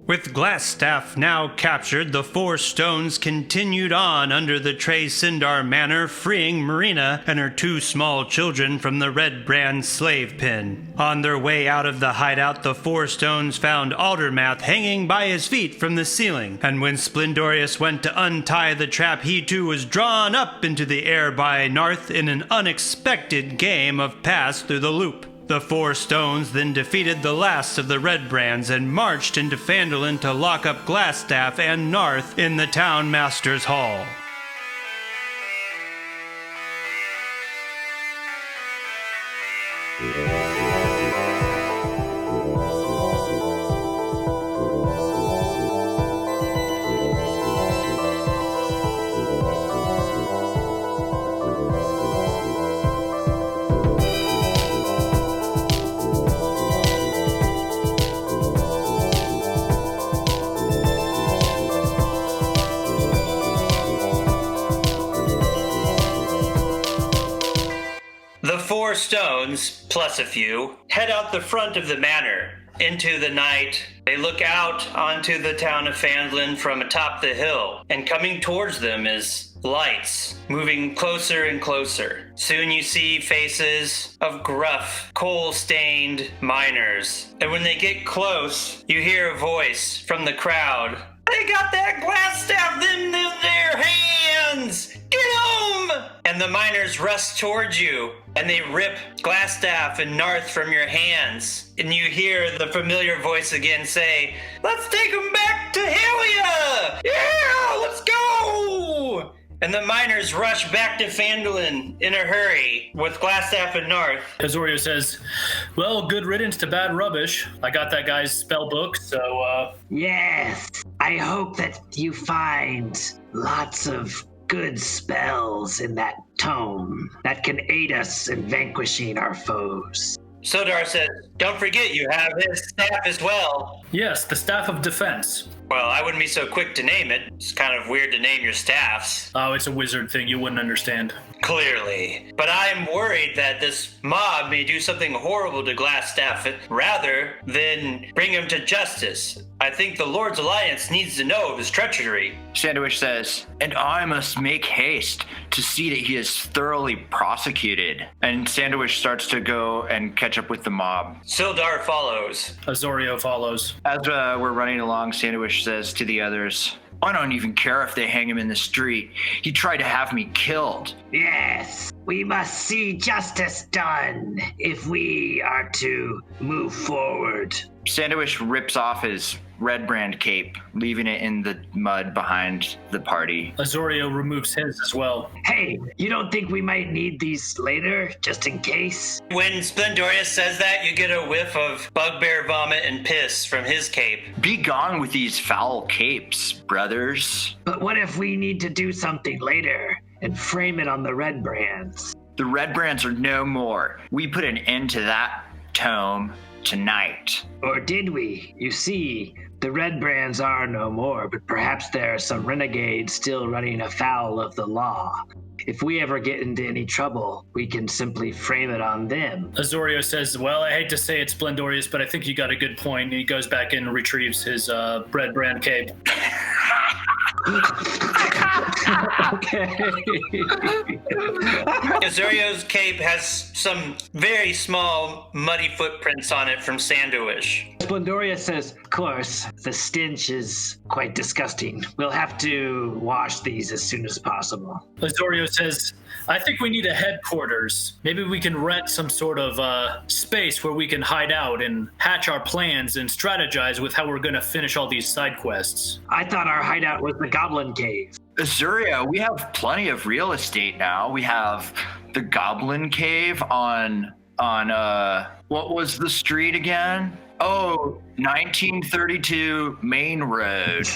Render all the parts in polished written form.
With Glasstaff now captured, the Four Stones continued on under the Tresendar Manor, freeing Mirna and her two small children from the Redbrand slave pen. On their way out of the hideout, the Four Stones found Aldermath hanging by his feet from the ceiling, and when Splendorous went to untie the trap, he too was drawn up into the air by Narth in an unexpected game of pass through the loop. The Four Stones then defeated the last of the Redbrands and marched into Phandalin to lock up Glasstaff and Narth in the Townmaster's hall. The Four Stones, plus a few, head out the front of the manor. Into the night, they look out onto the town of Phandalin from atop the hill, and coming towards them is lights, moving closer and closer. Soon you see faces of gruff, coal-stained miners, and when they get close, you hear a voice from the crowd. They got that Glasstaff in their hands! Get 'em! And the miners rush towards you, and they rip Glasstaff and Narth from your hands. And you hear the familiar voice again say, let's take them back to Helia! Yeah, let's go! And the miners rush back to Phandalin in a hurry with Glasstaff and Narth. Azorio says, well, good riddance to bad rubbish. I got that guy's spell book, so, Yes, I hope that you find lots of good spells in that tome that can aid us in vanquishing our foes. Sildar says, don't forget you have his staff as well. Yes, the Staff of Defense. Well, I wouldn't be so quick to name it. It's kind of weird to name your staffs. Oh, it's a wizard thing. You wouldn't understand. Clearly. But I'm worried that this mob may do something horrible to Glasstaff rather than bring him to justice. I think the Lord's Alliance needs to know of his treachery. Sandwich says, and I must make haste to see that he is thoroughly prosecuted. And Sandwich starts to go and catch up with the mob. Sildar follows. Azorio follows. As we're running along, Sandwich says to the others, I don't even care if they hang him in the street. He tried to have me killed. Yes, we must see justice done if we are to move forward. Sandwich rips off his Redbrand cape, leaving it in the mud behind the party. Azorio removes his as well. Hey, you don't think we might need these later, just in case? When Splendorous says that, you get a whiff of bugbear vomit and piss from his cape. Be gone with these foul capes, brothers. But what if we need to do something later and frame it on the Redbrands? The Redbrands are no more. We put an end to that tome tonight. Or did we? You see, the Redbrands are no more, but perhaps there are some renegades still running afoul of the law. If we ever get into any trouble, we can simply frame it on them. Azorio says, well, I hate to say it, Splendorous, but I think you got a good point. And he goes back and retrieves his Redbrand cape. Okay. Azorio's cape has some very small muddy footprints on it from Sandwich. Splendorous says, of course, the stench is quite disgusting. We'll have to wash these as soon as possible. Azorio says, I think we need a headquarters. Maybe we can rent some sort of space where we can hide out and hatch our plans and strategize with how we're going to finish all these side quests. I thought our hideout was the Goblin Cave. Azuria, we have plenty of real estate now. We have the Goblin Cave on what was the street again? Oh, 1932 Main Road.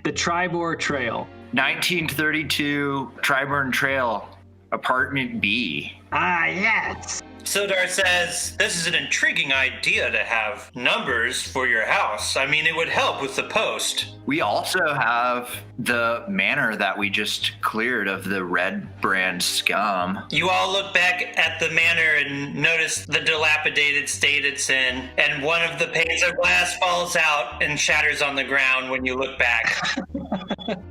The Tribor Trail. 1932 Triburn Trail, Apartment B. Ah, yes. Sildar says, this is an intriguing idea to have numbers for your house. I mean, it would help with the post. We also have the manor that we just cleared of the Redbrand scum. You all look back at the manor and notice the dilapidated state it's in, and one of the panes of glass falls out and shatters on the ground when you look back.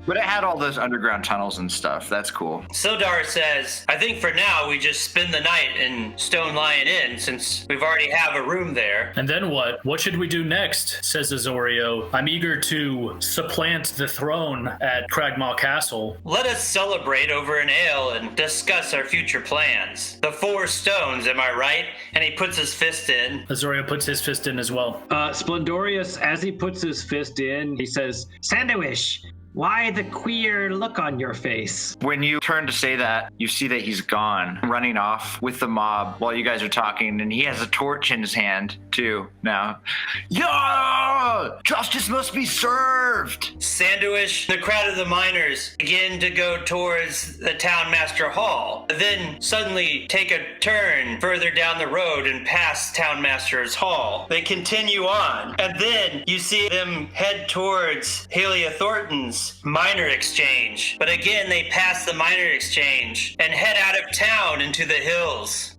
But it had all those underground tunnels and stuff. That's cool. Sildar says, I think for now we just spend the night in Stone Lion Inn since we've already have a room there. And then what? What should we do next? Says Azorio. I'm eager to supplant the throne at Cragmaw Castle. Let us celebrate over an ale and discuss our future plans. The 4 stones, am I right? And he puts his fist in. Azorio puts his fist in as well. Splendorous, as he puts his fist in, he says, Sandwich, why the queer look on your face? When you turn to say that, you see that he's gone, running off with the mob while you guys are talking, and he has a torch in his hand, too, now. Yeah! Justice must be served! Sandwich, the crowd of the miners begin to go towards the Townmaster Hall, then suddenly take a turn further down the road and pass Townmaster's Hall. They continue on, and then you see them head towards Halia Thornton's miner exchange. But again, they pass the miner exchange and head out of town into the hills.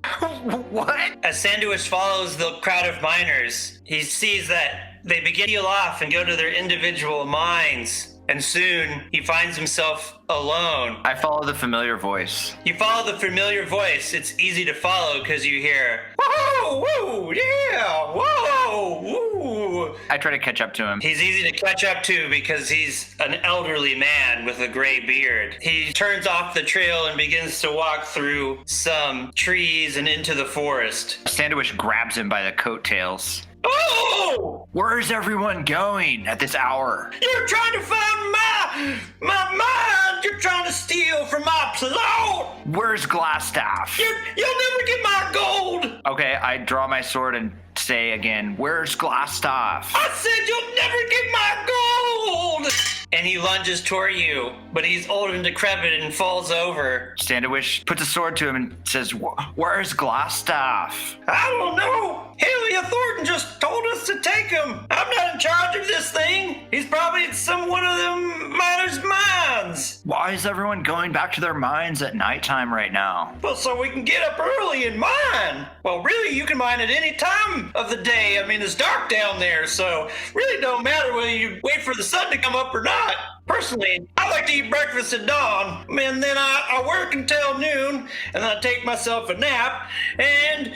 What? As Sandwich follows the crowd of miners, he sees that they begin to peel off and go to their individual mines. And soon he finds himself alone. I follow the familiar voice. You follow the familiar voice. It's easy to follow because you hear, whoa, whoa, yeah, whoa, woo. I try to catch up to him. He's easy to catch up to because he's an elderly man with a gray beard. He turns off the trail and begins to walk through some trees and into the forest. Sandwich grabs him by the coattails. Oh! Where's everyone going at this hour? You're trying to find my mine! You're trying to steal from my plot! Where's Glasstaff? You'll never get my gold! Okay, I draw my sword and say again, where's Glasstaff? I said you'll never get my gold! And he lunges toward you, but he's old and decrepit and falls over. Sandwich puts a sword to him and says, where's Glasstaff? I don't know. Halia Thornton just told us to take him. I'm not in charge of this thing. He's probably at one of them miners' mines. Why is everyone going back to their mines at nighttime right now? Well, so we can get up early and mine. Well, really, you can mine at any time of the day. I mean, it's dark down there, so really don't matter whether you wait for the sun to come up or not. Personally, I like to eat breakfast at dawn, and then I work until noon, and then I take myself a nap, and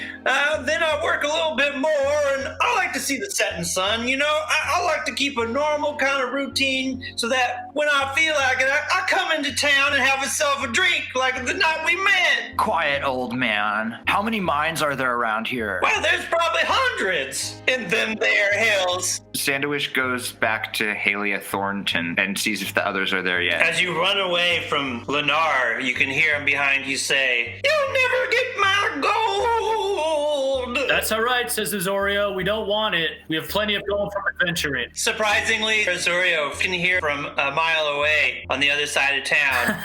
then I work a little bit more, and I like to see the setting sun. You know, I like to keep a normal kind of routine so that when I feel like it, I come into town and have myself a drink like the night we met. Quiet, old man. How many mines are there around here? Well, there's probably hundreds in them there hills. Sandwich goes back to Halia Thornton and sees if the others are there yet. As you run away from Lennar, you can hear him behind you say, "You'll never get my gold!" That's all right, says Azorio. We don't want it. We have plenty of gold from adventuring. Surprisingly, Azorio can hear from a mile away on the other side of town.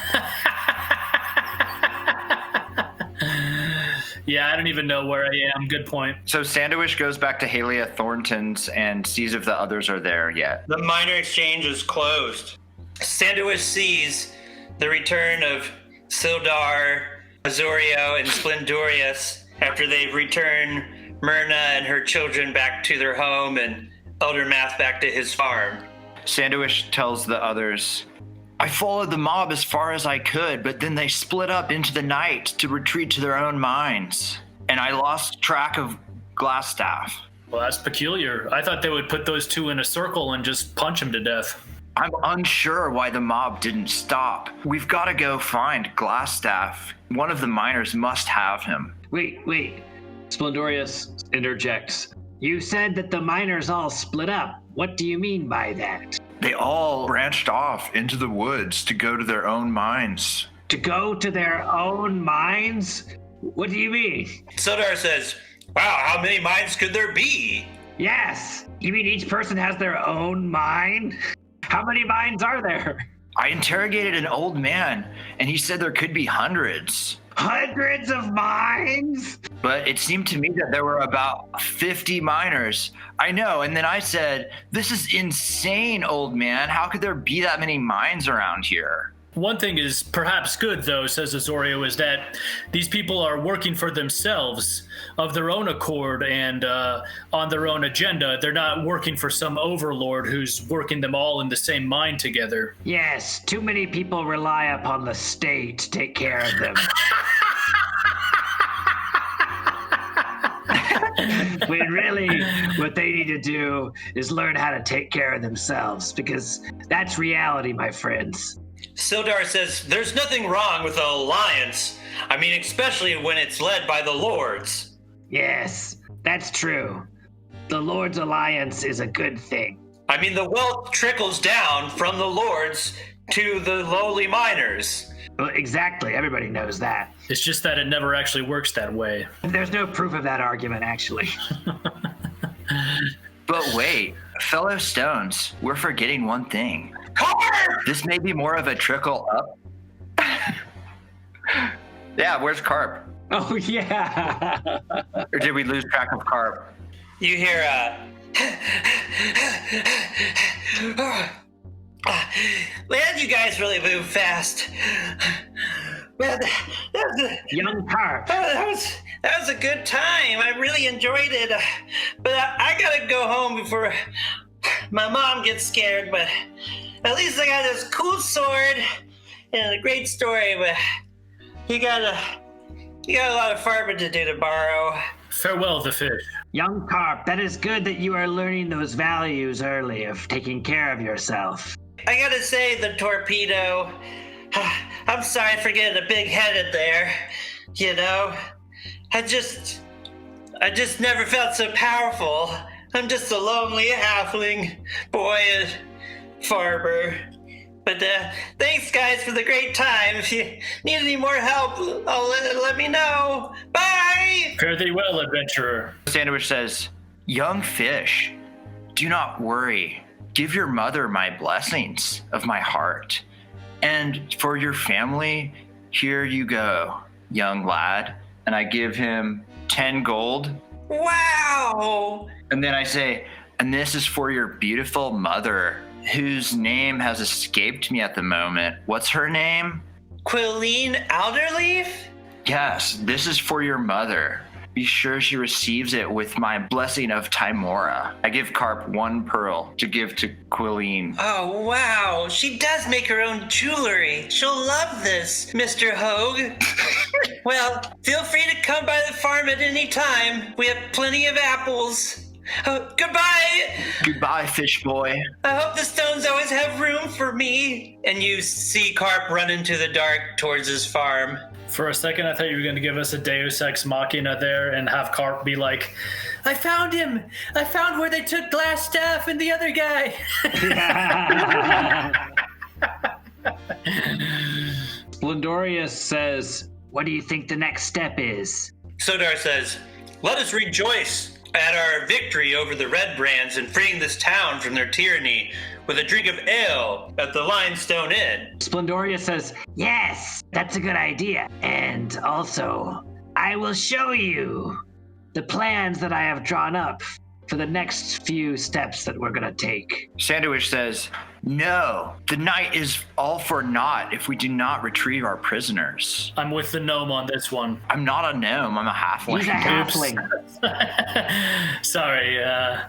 Yeah, I don't even know where I am. Good point. So Sandwich goes back to Halia Thornton's and sees if the others are there yet. The minor exchange is closed. Sandwich sees the return of Sildar, Azorio, and Splendorous after they've returned Mirna and her children back to their home and Aldermath back to his farm. Sandwich tells the others, I followed the mob as far as I could, but then they split up into the night to retreat to their own mines. And I lost track of Glasstaff. Well, that's peculiar. I thought they would put those two in a circle and just punch him to death. I'm unsure why the mob didn't stop. We've got to go find Glasstaff. One of the miners must have him. Wait. Splendorous interjects. You said that the miners all split up. What do you mean by that? They all branched off into the woods to go to their own mines. To go to their own mines? What do you mean? Sildar says, wow, how many mines could there be? Yes. You mean each person has their own mine? How many mines are there? I interrogated an old man, and he said there could be hundreds. Hundreds of mines? But it seemed to me that there were about 50 miners. I know, and then I said, this is insane, old man. How could there be that many mines around here? One thing is perhaps good, though, says Azorio, is that these people are working for themselves of their own accord and on their own agenda. They're not working for some overlord who's working them all in the same mine together. Yes, too many people rely upon the state to take care of them. When really what they need to do is learn how to take care of themselves, because that's reality, my friends. Sildar says there's nothing wrong with the alliance. I mean, especially when it's led by the lords. Yes, that's true. The Lord's Alliance is a good thing. I mean, the wealth trickles down from the lords to the lowly miners. Well, exactly. Everybody knows that. It's just that it never actually works that way. There's no proof of that argument, actually. But wait, fellow Stones, we're forgetting one thing. Carp! This may be more of a trickle up. Yeah, where's Carp? Oh, yeah. Or did we lose track of Carp? You hear, man, you guys really move fast. Man, Young Carp. that was a good time. I really enjoyed it. But I gotta go home before my mom gets scared. But at least I got this cool sword and a great story. But you got a lot of farming to do tomorrow. Farewell, the fish. Young Carp, that is good that you are learning those values early of taking care of yourself. I gotta say, the torpedo. I'm sorry for getting a big-headed there. You know, I just never felt so powerful. I'm just a lonely halfling boy and farmer. But thanks, guys, for the great time. If you need any more help, let me know. Bye! Fare thee well, adventurer. Sandwich says, young fish, do not worry. Give your mother my blessings of my heart. And for your family, here you go, young lad. And I give him 10 gold. Wow! And then I say, and this is for your beautiful mother, whose name has escaped me at the moment. What's her name? Quilleen Alderleaf? Yes, this is for your mother. Be sure she receives it with my blessing of Timora. I give Carp 1 pearl to give to Quilleen. Oh, wow. She does make her own jewelry. She'll love this, Mr. Hogue. Well, feel free to come by the farm at any time. We have plenty of apples. Oh, goodbye. Goodbye, fish boy. I hope the stones always have room for me. And you see Carp run into the dark towards his farm. For a second, I thought you were going to give us a Deus Ex Machina there and have Carp be like, I found him! I found where they took Glasstaff and the other guy! Splendorous says, what do you think the next step is? Sodar says, let us rejoice at our victory over the Redbrands and freeing this town from their tyranny with a drink of ale at the Limestone Inn. Splendorous says, yes, that's a good idea. And also, I will show you the plans that I have drawn up for the next few steps that we're going to take. Sandwich says, no, the night is all for naught if we do not retrieve our prisoners. I'm with the gnome on this one. I'm not a gnome, I'm a halfling. He's a halfling. Sorry,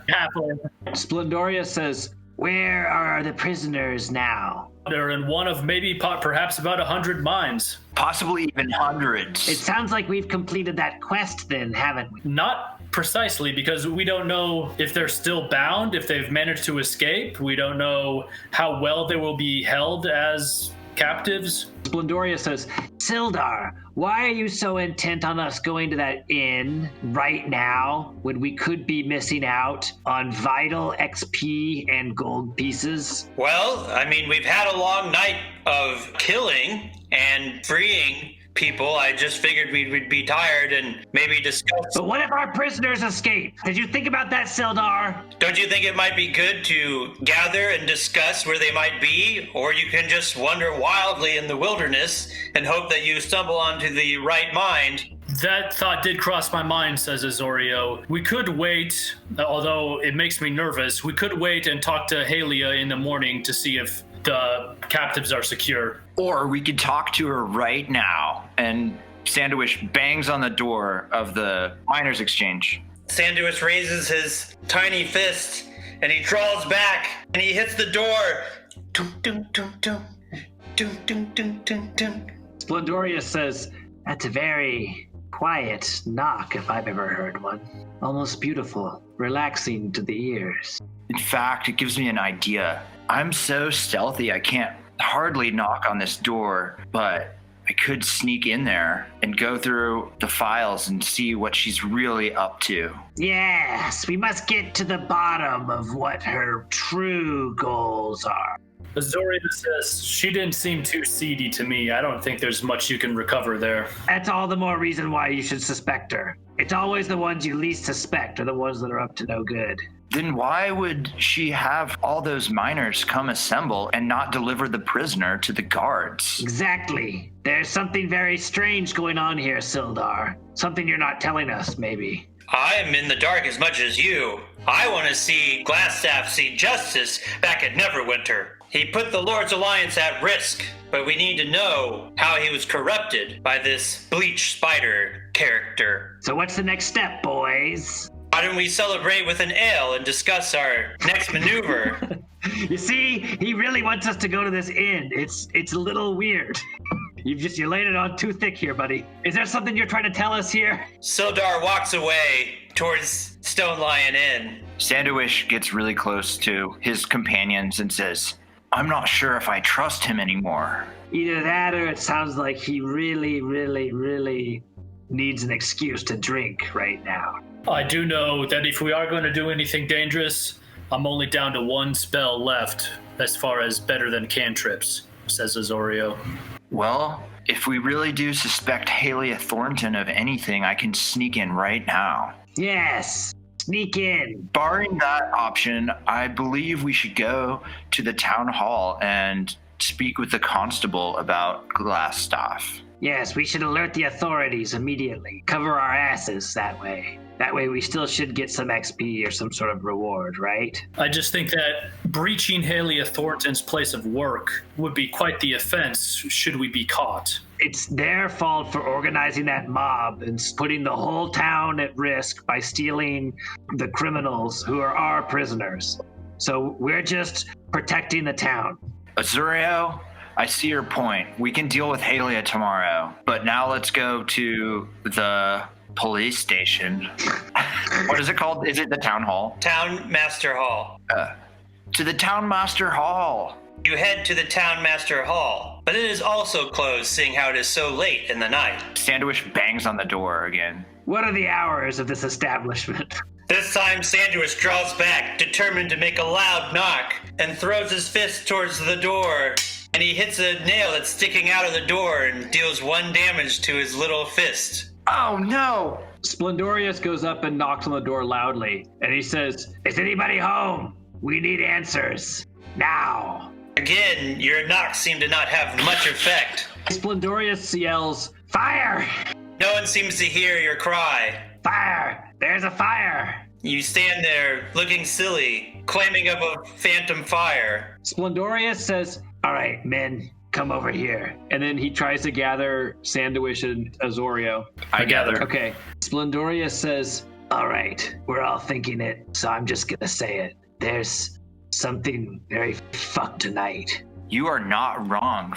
halfling. Splendorous says, where are the prisoners now? They're in one of maybe perhaps about 100 mines. Possibly even hundreds. It sounds like we've completed that quest then, haven't we? Not precisely, because we don't know if they're still bound, if they've managed to escape. We don't know how well they will be held as captives. Splendorous says, Sildar, why are you so intent on us going to that inn right now when we could be missing out on vital XP and gold pieces? Well, I mean, we've had a long night of killing and freeing people. I just figured we'd be tired and maybe discuss. But what if our prisoners escape? Did you think about that, Sildar? Don't you think it might be good to gather and discuss where they might be? Or you can just wander wildly in the wilderness and hope that you stumble onto the right mind. That thought did cross my mind, says Azorio. We could wait, although it makes me nervous. We could wait and talk to Halia in the morning to see if the captives are secure. Or we could talk to her right now. And Sandowish bangs on the door of the miners' exchange. Sandowish raises his tiny fist and he draws back and he hits the door. Dum, dum, dum, dum. Dum, dum, dum, dum, dum. Splendorous says, that's a very quiet knock if I've ever heard one. Almost beautiful, relaxing to the ears. In fact, it gives me an idea. I'm so stealthy I can't hardly knock on this door, but I could sneak in there and go through the files and see what she's really up to. Yes, we must get to the bottom of what her true goals are. Azorio says, she didn't seem too seedy to me. I don't think there's much you can recover there. That's all the more reason why you should suspect her. It's always the ones you least suspect are the ones that are up to no good. Then why would she have all those miners come assemble and not deliver the prisoner to the guards? Exactly. There's something very strange going on here, Sildar. Something you're not telling us, maybe. I'm in the dark as much as you. I want to see Glasstaff see justice back at Neverwinter. He put the Lord's Alliance at risk, but we need to know how he was corrupted by this bleach spider character. So what's the next step, boys? Why don't we celebrate with an ale and discuss our next maneuver? You see, he really wants us to go to this inn. It's a little weird. You're laying it on too thick here, buddy. Is there something you're trying to tell us here? Sildar walks away towards Stone Lion Inn. Sandowish gets really close to his companions and says, I'm not sure if I trust him anymore. Either that or it sounds like he really, really, really needs an excuse to drink right now. I do know that if we are going to do anything dangerous, I'm only down to one spell left as far as better than cantrips, says Azorio. Well, if we really do suspect Halia Thornton of anything, I can sneak in right now. Yes, sneak in. Barring that option, I believe we should go to the town hall and speak with the constable about Glasstaff. Yes, we should alert the authorities immediately. Cover our asses that way. That way we still should get some XP or some sort of reward, right? I just think that breaching Halia Thornton's place of work would be quite the offense should we be caught. It's their fault for organizing that mob and putting the whole town at risk by stealing the criminals who are our prisoners. So we're just protecting the town. Azurio, I see your point. We can deal with Halia tomorrow, but now let's go to the police station. What is it called? Is it the town hall? Townmaster Hall. To the Townmaster Hall. You head to the Townmaster Hall, but it is also closed seeing how it is so late in the night. Sandowish bangs on the door again. What are the hours of this establishment? This time Sandowish draws back, determined to make a loud knock, and throws his fist towards the door. And he hits a nail that's sticking out of the door and deals 1 damage to his little fist. Oh no! Splendorous goes up and knocks on the door loudly, and he says, Is anybody home? We need answers. Now. Again, your knocks seem to not have much effect. Splendorous yells, Fire! No one seems to hear your cry. Fire! There's a fire! You stand there looking silly, claiming up a phantom fire. Splendorous says, All right, men, come over here. and then he tries to gather Sandowish and Azorio. I gather. Okay. Splendorous says, All right, we're all thinking it, so I'm just gonna say it. There's something very fucked tonight. You are not wrong.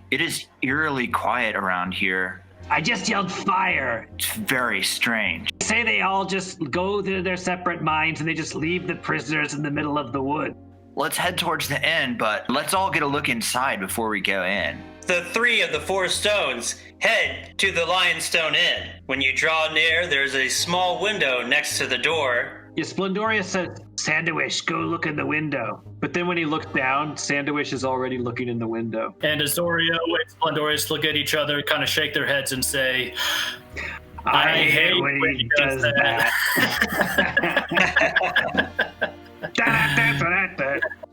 It is eerily quiet around here. I just yelled fire. It's very strange. Say they all just go to their separate mines and they just leave the prisoners in the middle of the wood. Let's head towards the inn, but let's all get a look inside before we go in. The 3 of the 4 stones head to the Lionstone Inn. When you draw near, there's a small window next to the door. Yeah, Splendorous says, Sandwich, go look in the window. But then when he looks down, Sandwich is already looking in the window. And Azorio and Splendorous look at each other, kind of shake their heads and say, I hate when he does that.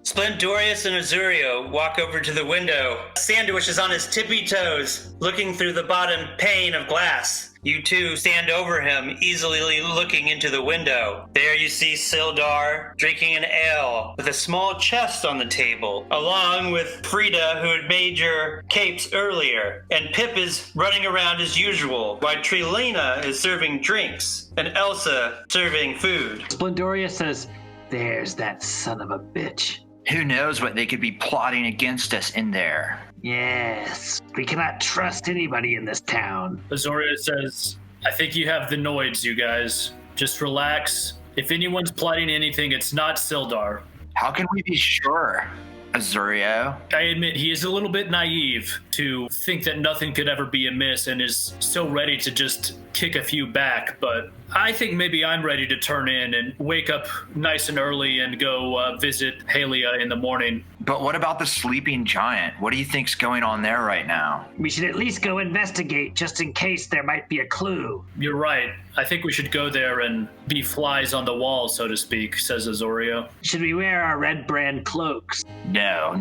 Splendorous and Azurio walk over to the window. Sandwich is on his tippy toes, looking through the bottom pane of glass. You two stand over him, easily looking into the window. There you see Sildar drinking an ale with a small chest on the table, along with Frida, who had made your capes earlier. And Pip is running around as usual, while Trilena is serving drinks, and Elsa serving food. Splendorous says, there's that son of a bitch. Who knows what they could be plotting against us in there? Yes, we cannot trust anybody in this town. Azorio says, I think you have the noids, you guys. Just relax. If anyone's plotting anything, it's not Sildar. How can we be sure, Azurio? I admit he is a little bit naive to think that nothing could ever be amiss and is so ready to just kick a few back, but I think maybe I'm ready to turn in and wake up nice and early and go visit Halia in the morning. But what about the sleeping giant? What do you think's going on there right now? We should at least go investigate just in case there might be a clue. You're right. I think we should go there and be flies on the wall, so to speak, says Azorio. Should we wear our Redbrand cloaks? No,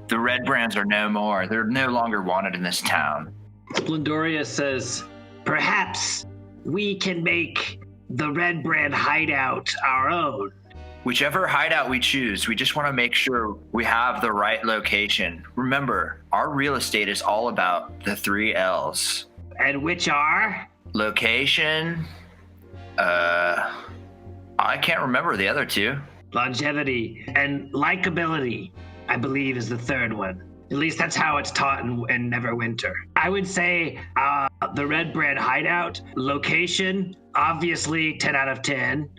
the Redbrands are no more. They're no longer wanted in this town. Splendorous says, Perhaps we can make the Redbrand hideout our own. Whichever hideout we choose, we just want to make sure we have the right location. Remember, our real estate is all about the 3 L's. And which are? Location, I can't remember the other 2. Longevity and likability, I believe, is the 3rd one. At least that's how it's taught in Neverwinter. I would say the Redbrand hideout, location, obviously 10 out of 10.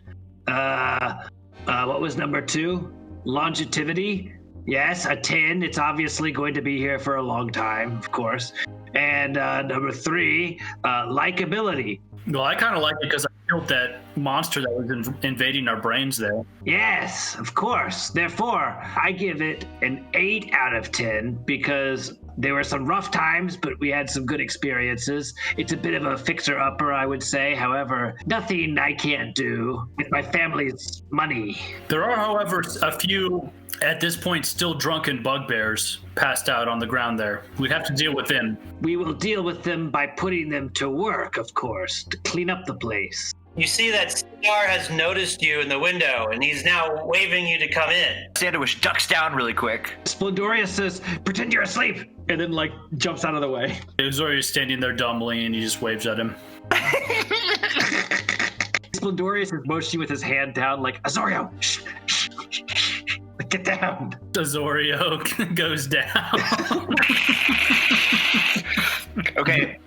What was number 2? Longevity. Yes, a 10. It's obviously going to be here for a long time, of course. And number 3, likability. Well, I kind of like it because I killed that monster that was invading our brains there. Yes, of course. Therefore, I give it an 8 out of 10 because there were some rough times, but we had some good experiences. It's a bit of a fixer-upper, I would say. However, nothing I can't do with my family's money. There are, however, a few, at this point, still drunken bugbears passed out on the ground there. We'd have to deal with them. We will deal with them by putting them to work, of course, to clean up the place. You see that Star has noticed you in the window, and he's now waving you to come in. Sandwich ducks down really quick. Splendorous says, pretend you're asleep. and then like jumps out of the way. Azorius standing there dumbly, and he just waves at him. Splendorous is motioning with his hand down, like, Azorio, shh, shh, shh, shh. Like, get down. Azorio goes down. Okay.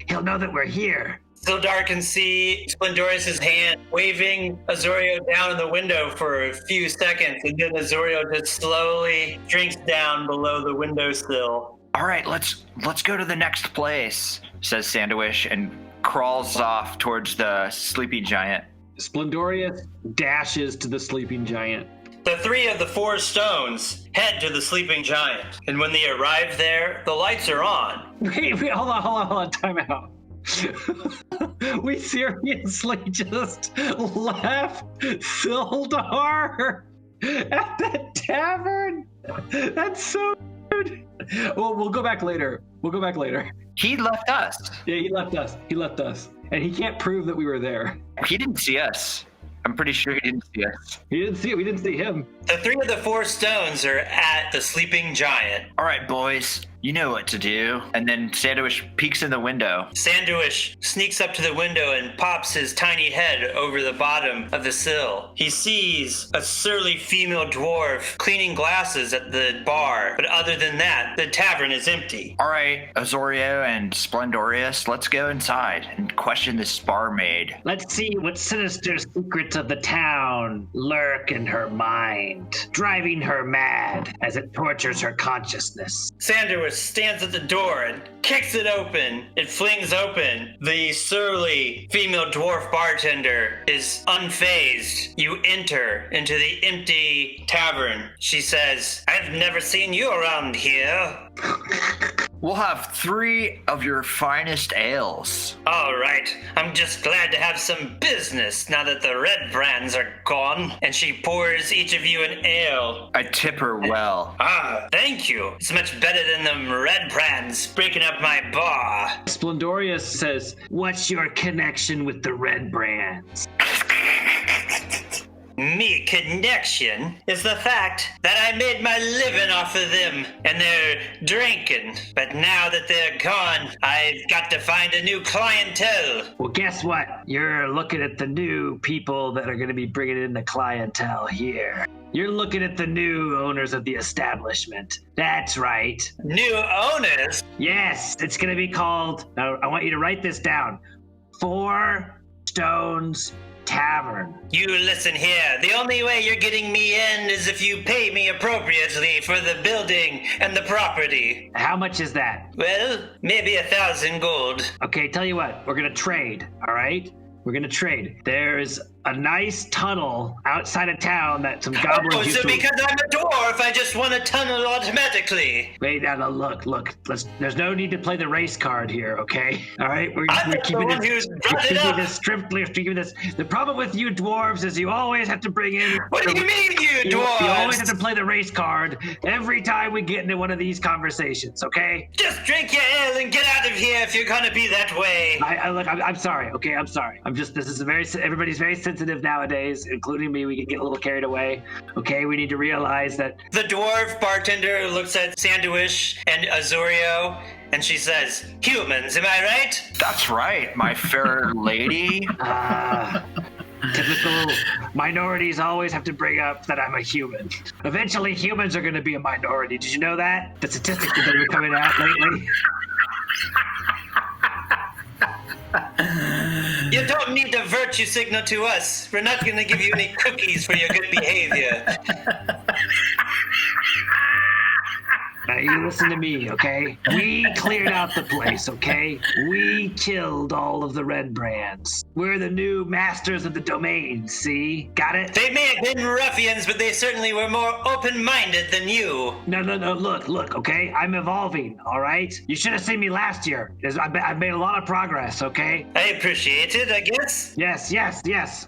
He'll know that we're here. Sildar can see Splendorous' hand waving Azorio down in the window for a few seconds, and then Azorio just slowly drinks down below the windowsill. All right, let's go to the next place, says Sandwich, and crawls off towards the sleeping giant. Splendorous dashes to the sleeping giant. The three of the four stones head to the sleeping giant, and when they arrive there, the lights are on. Wait, hold on, time out. We seriously just left Sildar at the tavern? That's so weird. Well, we'll go back later. He left us. Yeah, he left us. And he can't prove that we were there. He didn't see us. I'm pretty sure he didn't see us. We didn't see him. The three of the four stones are at the sleeping giant. All right, boys, you know what to do. And then Sandwich peeks in the window. Sandwich sneaks up to the window and pops his tiny head over the bottom of the sill. He sees a surly female dwarf cleaning glasses at the bar, but other than that, the tavern is empty. All right, Azorio and Splendorous, let's go inside and question this barmaid. Let's see what sinister secrets of the town lurk in her mind, driving her mad as it tortures her consciousness. Sandwich Splendorous stands at the door and kicks it open. It flings open. The surly female dwarf bartender is unfazed. You enter into the empty tavern. She says, "I've never seen you around here." We'll have 3 of your finest ales. All right, I'm just glad to have some business now that the Redbrands are gone. And she pours each of you an ale. I tip her well. Ah, thank you. It's much better than them Redbrands breaking up my bar. Splendorous says, "What's your connection with the Redbrands?" Me connection is the fact that I made my living off of them and their drinking. But now that they're gone, I've got to find a new clientele. Well, guess what? You're looking at the new people that are going to be bringing in the clientele here. You're looking at the new owners of the establishment. That's right. New owners? Yes, it's going to be called, now I want you to write this down, 4 Stones Tavern. You listen here. The only way you're getting me in is if you pay me appropriately for the building and the property. How much is that? Well, maybe 1,000 gold. Okay, tell you what, we're going to trade, all right? We're going to trade. There's a nice tunnel outside of town that some goblins Oh, used so to... because I'm a dwarf, I just want a tunnel automatically. Wait, now, look. There's no need to play the race card here, okay? All right, we're I'm the keeping one this. who's We're brought it keeping up. this strictly. Keeping this. The problem with you dwarves is you always have to bring in. What do you mean, you dwarves? You always have to play the race card every time we get into one of these conversations, okay? Just drink your ale and get out of here if you're gonna be that way. I'm sorry, okay? I'm sorry. Everybody's very sensitive nowadays, including me. We can get a little carried away, okay? We need to realize that. The dwarf bartender looks at Sanduish and Azorio, and she says, "Humans, am I right?" That's right, my fair lady. Typical minorities always have to bring up that I'm a human. Eventually, humans are going to be a minority. Did you know that? The statistics that have been coming out lately. You don't need to virtue signal to us. We're not going to give you any cookies for your good behavior. Now, you listen to me, okay? We cleared out the place, okay? We killed all of the Redbrands. We're the new masters of the domain, see? Got it? They may have been ruffians, but they certainly were more open-minded than you. No, look, okay? I'm evolving, all right? You should have seen me last year. I've made a lot of progress, okay? I appreciate it, I guess. Yes.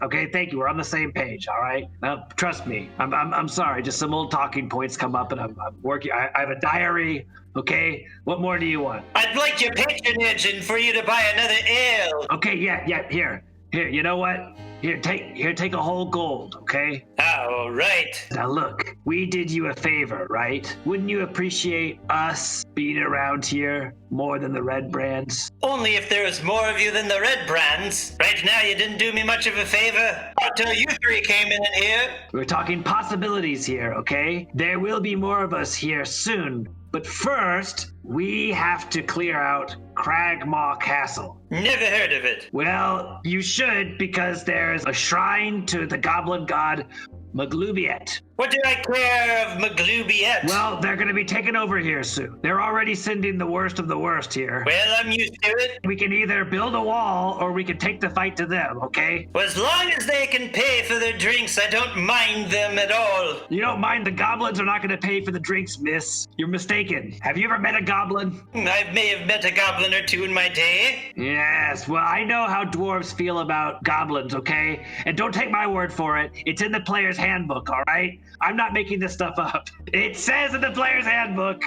Okay, thank you. We're on the same page, all right? Now, trust me. I'm sorry. Just some old talking points come up, and I'm working. I have a diary, okay? What more do you want? I'd like your patronage and for you to buy another ale. Okay, yeah. Here. You know what? Here, take a whole gold, okay? All right. Now look, we did you a favor, right? Wouldn't you appreciate us being around here more than the Redbrands? Only if there was more of you than the Redbrands. Right now, you didn't do me much of a favor until you 3 came in here. We're talking possibilities here, okay? There will be more of us here soon. But first, we have to clear out Cragmaw Castle. Never heard of it. Well, you should, because there's a shrine to the goblin god Maglubiet. What do I care of Maglubiet? Well, they're going to be taking over here soon. They're already sending the worst of the worst here. Well, I'm used to it. We can either build a wall or we can take the fight to them, okay? Well, as long as they can pay for their drinks, I don't mind them at all. You don't mind the goblins are not going to pay for the drinks, miss. You're mistaken. Have you ever met a goblin? I may have met a goblin or two in my day. Yes, well, I know how dwarves feel about goblins, okay? And don't take my word for it. It's in the player's handbook, all right? I'm not making this stuff up. It says in the player's handbook,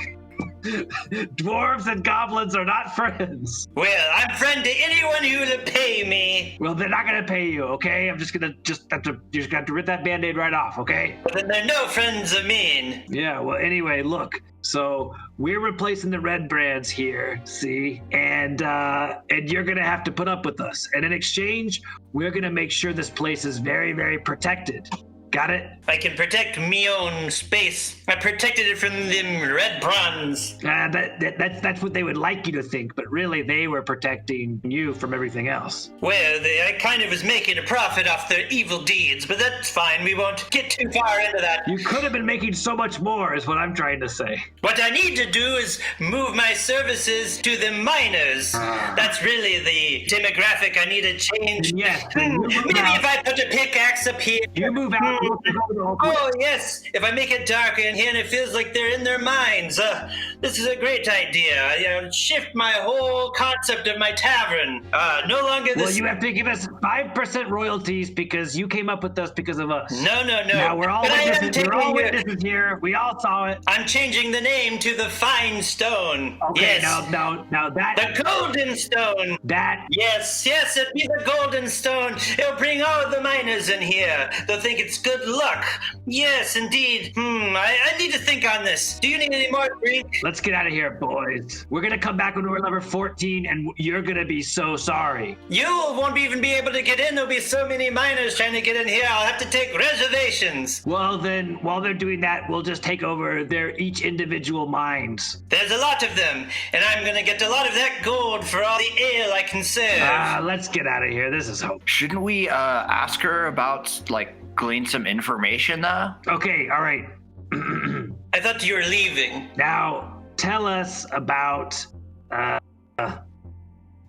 dwarves and goblins are not friends. Well, I'm friend to anyone who will pay me. Well, they're not going to pay you, okay? I'm just going to have to rip that Band-Aid right off, okay? But then they're no friends of mine. Yeah, well, anyway, look. So we're replacing the Redbrands here, see? And you're going to have to put up with us. And in exchange, we're going to make sure this place is very, very protected. Got it? I can protect me own space. I protected it from them Redbrands. That's what they would like you to think, but really they were protecting you from everything else. Well, I kind of was making a profit off their evil deeds, but that's fine. We won't get too far into that. You could have been making so much more, is what I'm trying to say. What I need to do is move my services to the miners. That's really the demographic I need to change. Yes. Maybe if I put a pickaxe up here. You move out. Oh, yes. If I make it darker in here and it feels like they're in their minds. This is a great idea. I shift my whole concept of my tavern. No longer this... Well, you have to give us 5% royalties because you came up with us because of us. No. Now, we're all witnesses here. We all saw it. I'm changing the name to the Fine Stone. Okay, yes. now that... The Golden Stone. That... Yes, it'll be the Golden Stone. It'll bring all the miners in here. They'll think it's good luck. Yes, indeed. I need to think on this. Do you need any more drink? Let's get out of here, boys. We're gonna come back when we're level 14, and you're gonna be so sorry. You won't even be able to get in. There'll be so many miners trying to get in here. I'll have to take reservations. Well, then, while they're doing that, we'll just take over their each individual mines. There's a lot of them, and I'm gonna get a lot of that gold for all the ale I can serve. Let's get out of here. This is hope. Shouldn't we ask her about, glean some information, though? Okay, all right. I thought you were leaving. Now, tell us about...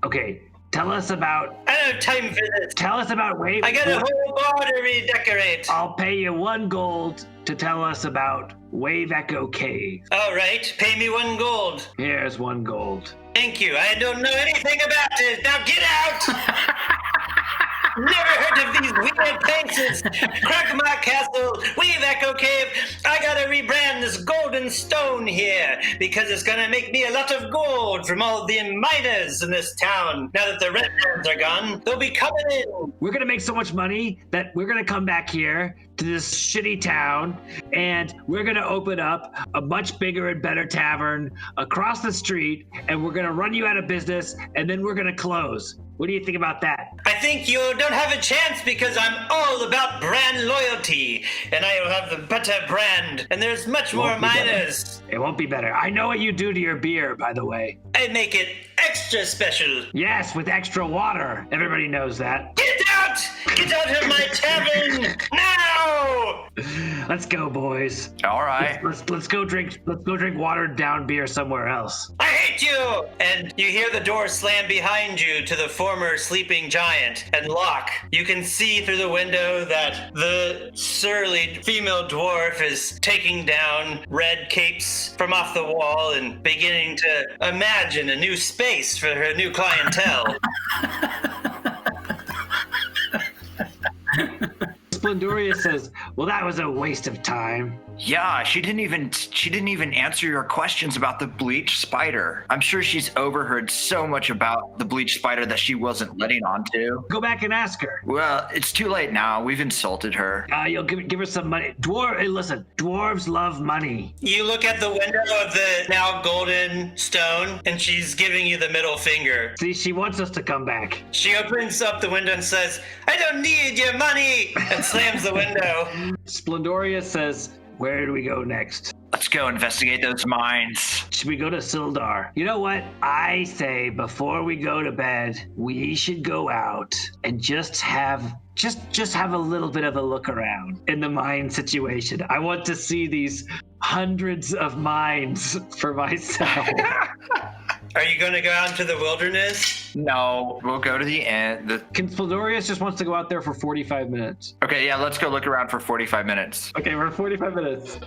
Okay, tell us about... I don't have time for this. Tell us about... Wait. I got a whole bar to redecorate. I'll pay you 1 gold to tell us about Wave Echo Cave. All right, pay me 1 gold. Here's 1 gold. Thank you. I don't know anything about it. Now get out! Never heard of these weird places. Crackmar Castle, Wave Echo Cave. I gotta rebrand this golden stone here because it's gonna make me a lot of gold from all the miners in this town. Now that the Redbrands are gone, they'll be coming in. We're gonna make so much money that we're gonna come back here to this shitty town and we're gonna open up a much bigger and better tavern across the street and we're gonna run you out of business and then we're gonna close. What do you think about that? I think you don't have a chance because I'm all about brand loyalty and I will have the better brand and there's much more miners. It won't be better. I know what you do to your beer, by the way. I make it extra special. Yes, with extra water. Everybody knows that. Get out! Get out of my tavern now! Let's go, boys. All right. Let's go drink watered down beer somewhere else. I hate you! And you hear the door slam behind you to the former sleeping giant and lock. You can see through the window that the surly female dwarf is taking down red capes from off the wall and beginning to imagine a new space for her new clientele. Splendorous says, well, that was a waste of time. Yeah, she didn't even answer your questions about the bleach spider. I'm sure she's overheard so much about the bleach spider that she wasn't letting on to. Go back and ask her. Well, it's too late now. We've insulted her. You'll give her some money. Hey, listen, dwarves love money. You look at the window of the now golden stone, and she's giving you the middle finger. See, she wants us to come back. She opens up the window and says, I don't need your money, and slams the window. Splendorous says, where do we go next? Let's go investigate those mines. Should we go to Sildar? You know what? I say before we go to bed, we should go out and just have a little bit of a look around in the mine situation. I want to see these hundreds of mines for myself. Are you going to go out into the wilderness? No, we'll go to the end. Splendorous just wants to go out there for 45 minutes. Okay, yeah, let's go look around for 45 minutes. Okay, we're 45 minutes.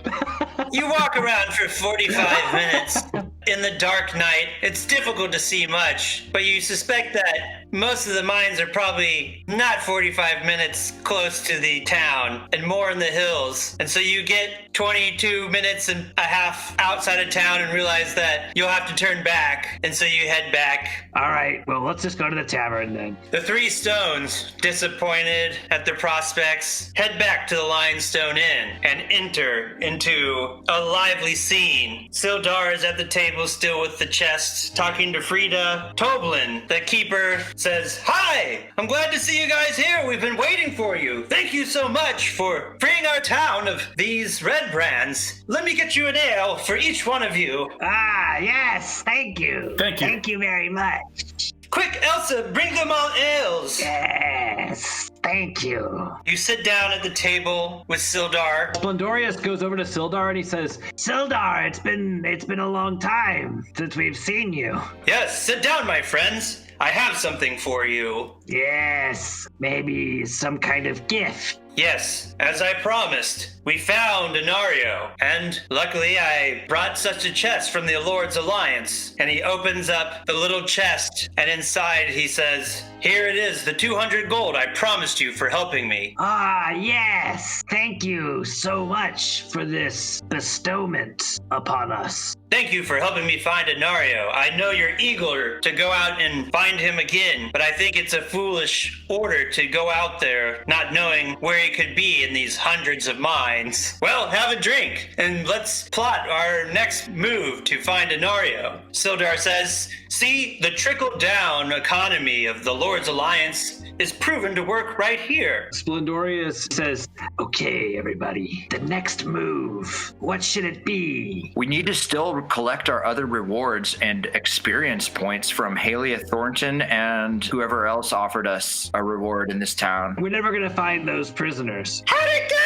You walk around for 45 minutes in the dark night. It's difficult to see much, but you suspect that most of the mines are probably not 45 minutes close to the town and more in the hills. And so you get 22 minutes and a half outside of town and realize that you'll have to turn back. And so you head back. All right, well, let's just go to the tavern then. The 3 stones, disappointed at their prospects, head back to the Lionstone Inn and enter into a lively scene. Sildar is at the table still with the chests, talking to Frida. Toblin, the keeper, says, Hi! I'm glad to see you guys here. We've been waiting for you. Thank you so much for freeing our town of these Redbrands. Let me get you an ale for each one of you. Ah, yes, thank you. Thank you. Thank you very much. Quick, Elsa, bring them all ales. Yes, thank you. You sit down at the table with Sildar. Splendorous goes over to Sildar and he says, Sildar, it's been a long time since we've seen you. Yes, sit down, my friends. I have something for you. Yes, maybe some kind of gift. Yes, as I promised, we found Inario, and luckily I brought such a chest from the Lord's Alliance. And he opens up the little chest, and inside he says, "Here it is, the 200 gold I promised you for helping me." Ah, yes. Thank you so much for this bestowment upon us. Thank you for helping me find Inario. I know you're eager to go out and find him again, but I think it's a foolish order to go out there not knowing where he could be in these hundreds of mines. Well, have a drink, and let's plot our next move to find Inario. Sildar says, "See, the trickle-down economy of the Lord's Alliance is proven to work right here." Splendorous says, Okay, everybody. The next move. What should it be? We need to still collect our other rewards and experience points from Halia Thornton and whoever else offered us a reward in this town. We're never gonna find those prisoners. How'd it go?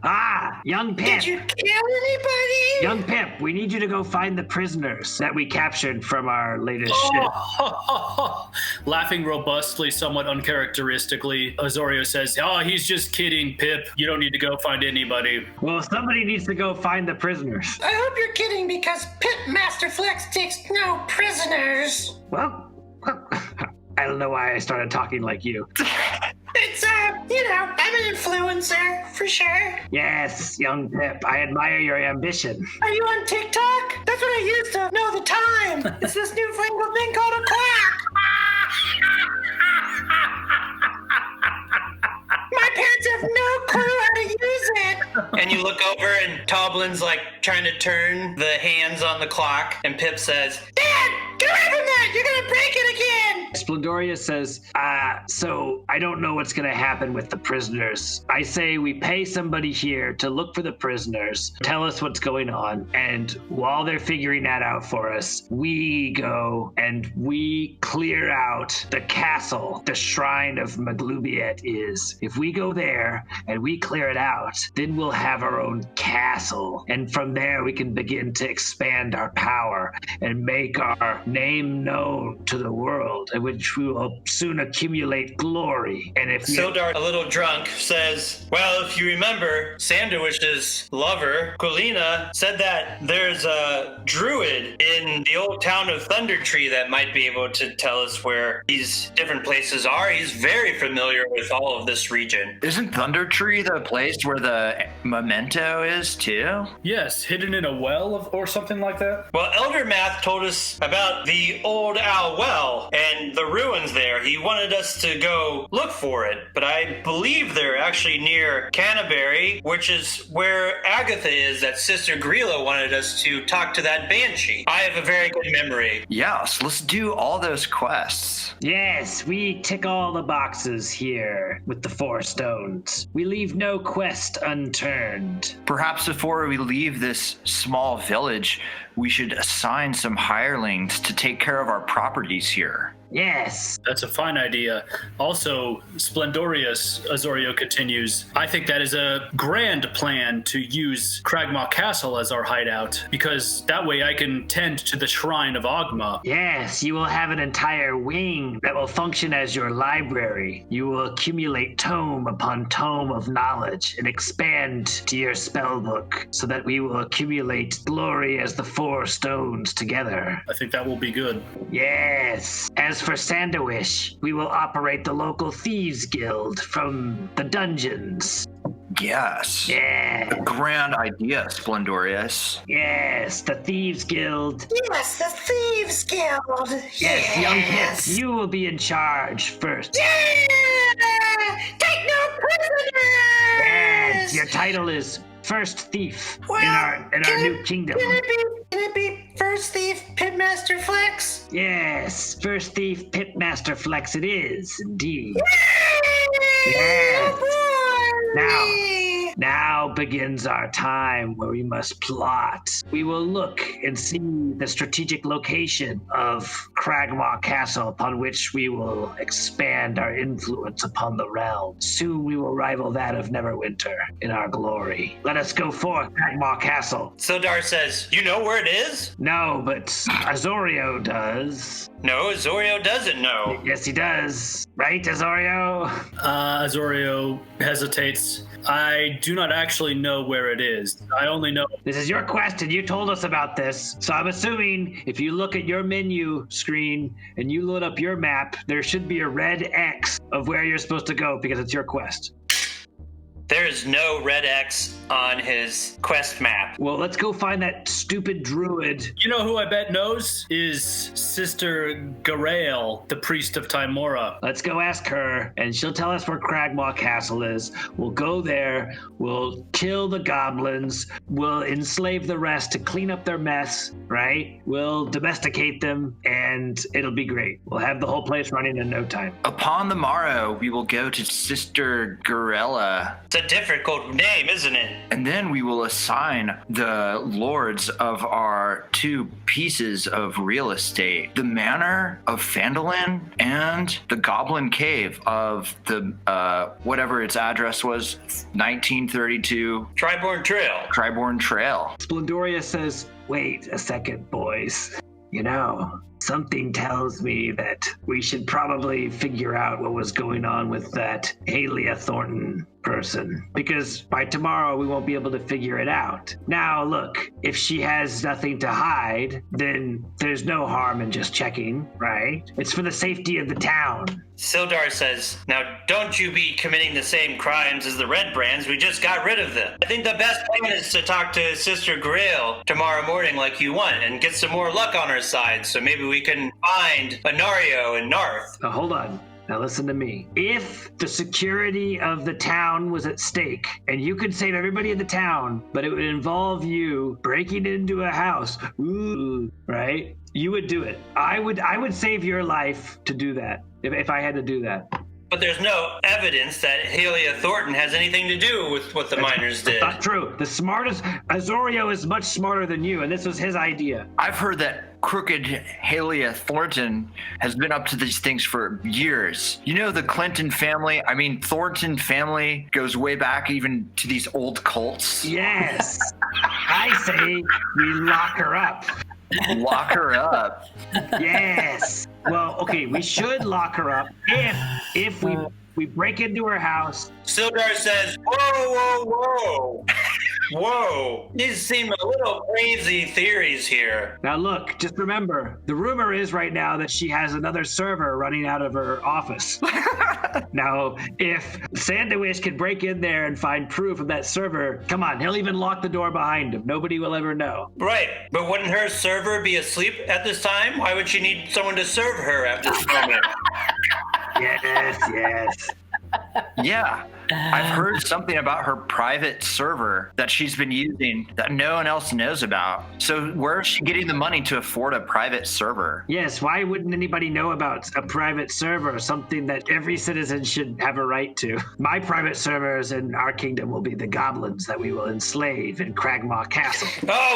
Ah, young Pimp. Did you kill anybody? Young Pimp, we need you to go find the prisoners that we captured from our latest ship. Laughing robustly, somewhat uncharacteristically, Azorio says, "Oh, he's just kidding, Pip. You don't need to go find anybody." Well, somebody needs to go find the prisoners. I hope you're kidding, because Pit Master Flex takes no prisoners. Well, I don't know why I started talking like you. It's, I'm an influencer, for sure. Yes, young Pip, I admire your ambition. Are you on TikTok? That's what I used to know the time. It's this newfangled thing called a clock. My parents have no clue how to use it. And you look over and Toblin's like trying to turn the hands on the clock, and Pip says, "Dad, get away from that! You're gonna break it again!" Splendorous says, so I don't know what's going to happen with the prisoners. I say we pay somebody here to look for the prisoners, tell us what's going on, and while they're figuring that out for us, we go and we clear out the castle the Shrine of Maglubiet is. If we go there and we clear it out, then we'll have our own castle, and from there we can begin to expand our power and make our name known to the world, in which we will soon accumulate glory. And if Sildar, a little drunk, says, "Well, if you remember, Sandwish's lover, Kulina, said that there's a druid in the old town of Thunder Tree that might be able to tell us where these different places are. He's very familiar with all of this region." Isn't Thunder Tree the place where the memento is too? Yes, hidden in a well or something like that. Well, Aldermath told us about the old Owl Well and the ruins there. He wanted us to go look for it, but I believe they're actually near Canterbury, which is where Agatha is, that Sister Grilla wanted us to talk to that banshee. I have a very good memory. Yes, let's do all those quests. Yes, we tick all the boxes here with the 4 stones. We leave no quest unturned. Perhaps before we leave this small village, we should assign some hirelings to take care of our properties here. Yes. That's a fine idea. Also, Splendorous, Azorio continues, I think that is a grand plan to use Cragmaw Castle as our hideout, because that way I can tend to the Shrine of Ogma. Yes, you will have an entire wing that will function as your library. You will accumulate tome upon tome of knowledge and expand to your spellbook so that we will accumulate glory as the 4 stones together. I think that will be good. Yes. As for Sandowish, we will operate the local thieves guild from the dungeons. Yes. Yeah. A grand idea, Splendorous. Yes, the thieves guild. Yes, the Thieves Guild. Yes, young Pip, you will be in charge first. Yeah! Take no prisoners! Yes, your title is first thief in our new kingdom. Can it be first thief Pitmaster Flex? Yes, first thief Pitmaster Flex it is, indeed. Yes. Now begins our time where we must plot. We will look and see the strategic location of Cragmaw Castle, upon which we will expand our influence upon the realm. Soon we will rival that of Neverwinter in our glory. Let us go forth, Cragmaw Castle. Sildar says, you know where it is? No, but Azorio does. No, Azorio doesn't know. Yes, he does. Right, Azorio? Azorio hesitates. I do not actually know where it is. I only know... This is your quest, and you told us about this. So I'm assuming if you look at your menu screen and you load up your map, there should be a red X of where you're supposed to go because it's your quest. There is no red X on his quest map. Well, let's go find that stupid druid. You know who I bet knows? Is Sister Garael, the priest of Timora. Let's go ask her, and she'll tell us where Cragmaw Castle is. We'll go there, we'll kill the goblins, we'll enslave the rest to clean up their mess, right? We'll domesticate them, and it'll be great. We'll have the whole place running in no time. Upon the morrow, we will go to Sister Garella. It's a difficult name, isn't it? And then we will assign the lords of our two pieces of real estate, the manor of Phandalin and the goblin cave of the, whatever its address was, 1932. Triborn Trail. Splendorous says, wait a second, boys. You know, something tells me that we should probably figure out what was going on with that Halia Thornton person, because by tomorrow we won't be able to figure it out. Now, look, if she has nothing to hide, then there's no harm in just checking, right? It's for the safety of the town. Sildar says, now don't you be committing the same crimes as the Redbrands. We just got rid of them. I think the best plan is to talk to Sister Grail tomorrow morning like you want and get some more luck on our side, so maybe we can find Anario and Narth. Now, hold on. Now listen to me. If the security of the town was at stake and you could save everybody in the town, but it would involve you breaking into a house, right? You would do it. I would save your life to do that if I had to do that. But there's no evidence that Halia Thornton has anything to do with what the miners did. Not true. The smartest, Azorio is much smarter than you, and this was his idea. I've heard that crooked Halia Thornton has been up to these things for years. You know, the Clinton family, Thornton family goes way back even to these old cults. Yes. I say we lock her up. Lock her up. Yes. Well, okay, we should lock her up if we break into her house. Sildar says, whoa. Whoa. These seem a little crazy theories here. Now look, just remember, the rumor is right now that she has another server running out of her office. Now, if Sandowish can break in there and find proof of that server, come on, he'll even lock the door behind him. Nobody will ever know. Right, but wouldn't her server be asleep at this time? Why would she need someone to serve her at this moment? Yes. Yeah, I've heard something about her private server that she's been using that no one else knows about. So where is she getting the money to afford a private server? Yes, why wouldn't anybody know about a private server, something that every citizen should have a right to? My private servers in our kingdom will be the goblins that we will enslave in Cragmaw Castle.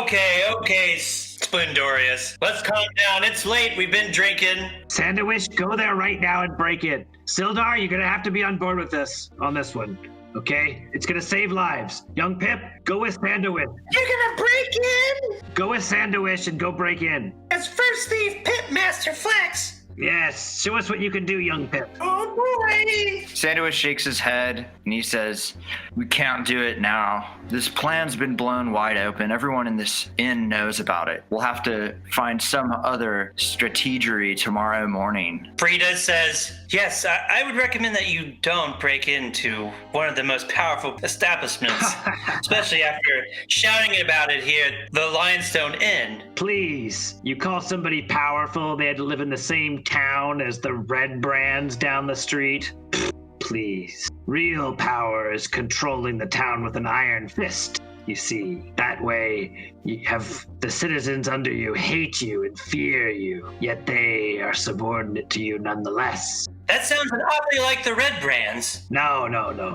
Okay, Splendorous. Let's calm down. It's late. We've been drinking. Sandowish, go there right now and break it. Sildar, you're going to have to be on board with this on this one. Okay? It's going to save lives. Young Pip, go with Sandowish. You're gonna break in? Go with Sandowish and go break in. As first thief Pitmaster Flex. Yes, show us what you can do, young Pip. Oh boy. Sandowish shakes his head and he says, we can't do it now. This plan's been blown wide open. Everyone in this inn knows about it. We'll have to find some other strategery tomorrow morning. Frida says, yes, I would recommend that you don't break into one of the most powerful establishments, especially after shouting about it here at the Lionstone Inn. Please, you call somebody powerful, they had to live in the same town as the Redbrands down the street? Please. Real power is controlling the town with an iron fist. you see. That way, you have the citizens under you hate you and fear you, yet they are subordinate to you nonetheless. That sounds oddly like the Redbrands. No.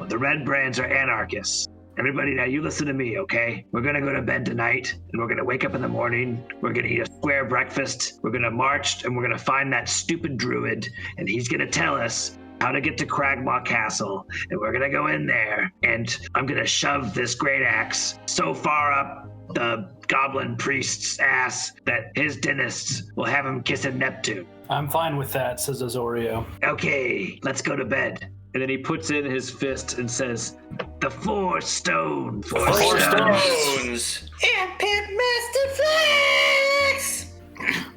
The Redbrands are anarchists. Everybody, now you listen to me, okay? We're gonna go to bed tonight, and we're gonna wake up in the morning. We're gonna eat a square breakfast. We're gonna march, and we're gonna find that stupid druid, and he's gonna tell us how to get to Cragmaw Castle. And we're gonna go in there, and I'm gonna shove this great axe so far up the goblin priest's ass that his dentists will have him kissing Neptune. I'm fine with that, says Azorio. Okay, let's go to bed. And then he puts in his fist and says, The 4 stone. Four stones. And Pip Master Flex!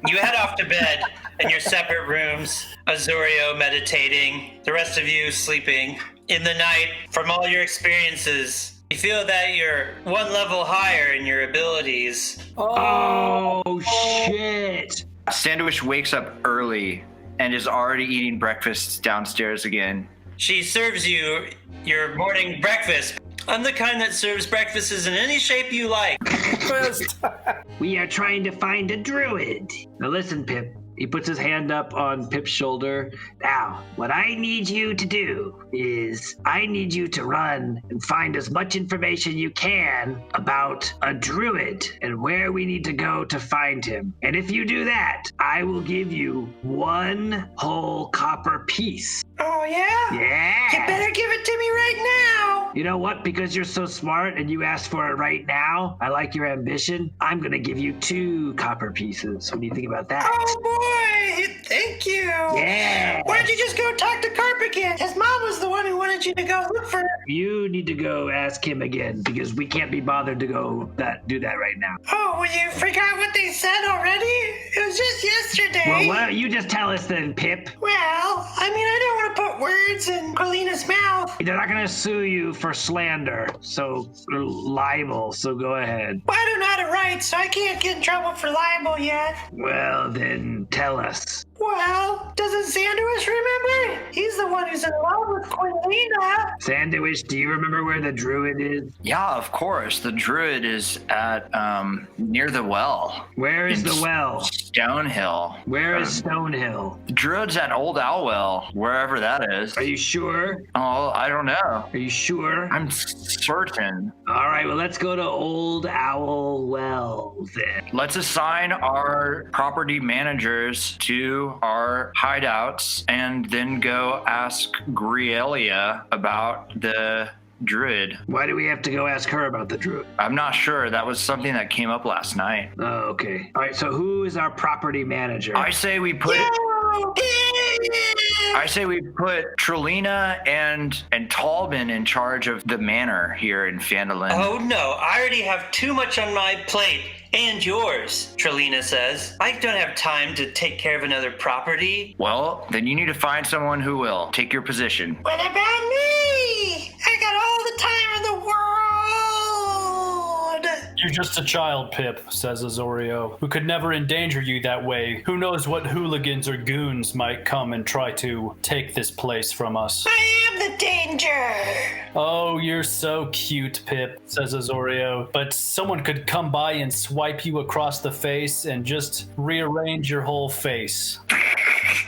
You head off to bed in your separate rooms, Azorio meditating, the rest of you sleeping. In the night, from all your experiences, you feel that you're one level higher in your abilities. Oh, shit. Sandwich wakes up early and is already eating breakfast downstairs again. She serves you your morning breakfast. I'm the kind that serves breakfasts in any shape you like. We are trying to find a druid. Now listen, Pip. He puts his hand up on Pip's shoulder. Now, what I need you to do is I need you to run and find as much information you can about a druid and where we need to go to find him. And if you do that, I will give you 1 whole copper piece. Oh, yeah? Yeah. You better give it to me right now. You know what? Because you're so smart and you asked for it right now, I like your ambition. I'm going to give you 2 copper pieces. What do you think about that? Oh, boy. Thank you. Yeah. Why don't you just go talk to Carp again? His mom was the one who wanted you to go look for her. You need to go ask him again because we can't be bothered to go do that right now. Oh, well, you forgot what they said already? It was just yesterday. Well, why don't you just tell us then, Pip? Well, I mean, I don't want to put words in Paulina's mouth. They're not going to sue you for slander, so libel, so go ahead. Well, I don't know how to write, so I can't get in trouble for libel yet. Well, then tell us. Well, doesn't Sandwich remember? He's the one who's in love with Paulina. Sandwich, do you remember where the druid is? Yeah, of course. The druid is at near the well. Where is the well? Stonehill. Where is Stonehill? The druid's at Old Owlwell, wherever that is. Are you sure? Oh, I don't know. Are you sure? I'm certain. All right, well, let's go to Old Owl Well then. Let's assign our property managers to our hideouts and then go ask Grielia about the druid. Why do we have to go ask her about the druid? I'm not sure. That was something that came up last night. Oh, okay. All right, so who is our property manager? I say we put Trelina and Talbin in charge of the manor here in Phandalin. Oh, no. I already have too much on my plate. And yours, Trelina says. I don't have time to take care of another property. Well, then you need to find someone who will take your position. What about me? I got all the time in the world. You're just a child, Pip, says Azorio, who could never endanger you that way. Who knows what hooligans or goons might come and try to take this place from us. I am the danger. Oh, you're so cute, Pip, says Azorio. But someone could come by and swipe you across the face and just rearrange your whole face.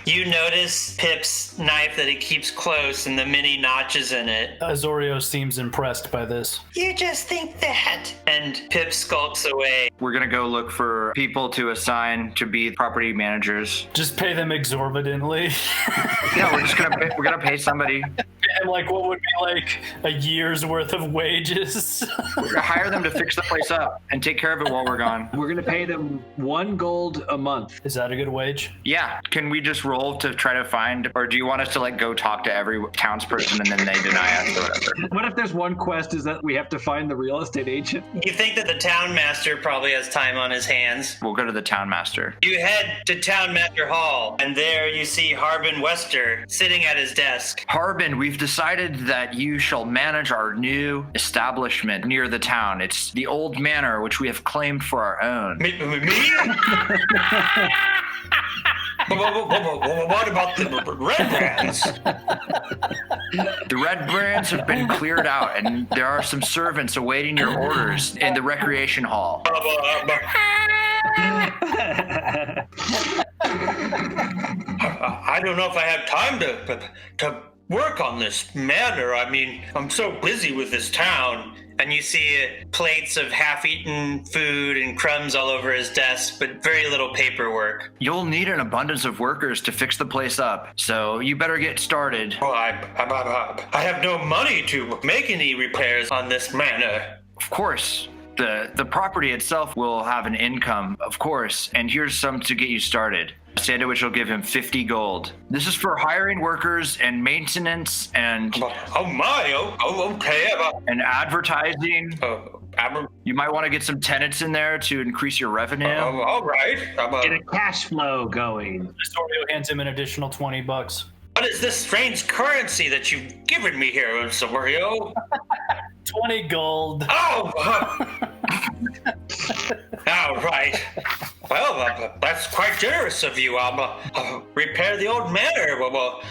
You notice Pip's knife that he keeps close and the many notches in it. Azorio seems impressed by this. You just think that. And Pip skulks away. We're gonna go look for people to assign to be property managers. Just pay them exorbitantly. Yeah, we're gonna pay somebody. And like, what would be like a year's worth of wages? We're gonna hire them to fix the place up and take care of it while we're gone. we're going to pay them 1 gold a month. Is that a good wage? Yeah. Can we just roll to try to find, or do you want us to like go talk to every townsperson and then they deny us or whatever? What if there's one quest is that we have to find the real estate agent? You think that the Townmaster probably has time on his hands. We'll go to the Townmaster. You head to Townmaster Hall, and there you see Harbin Wester sitting at his desk. Harbin, we've decided that you shall manage our new establishment near the town. It's the old manor, which we have claimed for our own. Me? What about the Redbrands? The Redbrands have been cleared out, and there are some servants awaiting your orders in the recreation hall. I don't know if I have time to work on this manor. I mean, I'm so busy with this town. And you see plates of half-eaten food and crumbs all over his desk, but very little paperwork. You'll need an abundance of workers to fix the place up, so you better get started. Well, I have no money to make any repairs on this manor. Of course. The property itself will have an income, of course, and here's some to get you started. Sandwich will give him 50 gold. This is for hiring workers and maintenance and... Oh my, okay. And advertising. You might want to get some tenants in there to increase your revenue. All right. Get a cash flow going. Astorio hands him an additional $20. What is this strange currency that you've given me here, Astorio? 20 gold. Oh! All right. Well, that's quite generous of you. I'll repair the old manor. Well,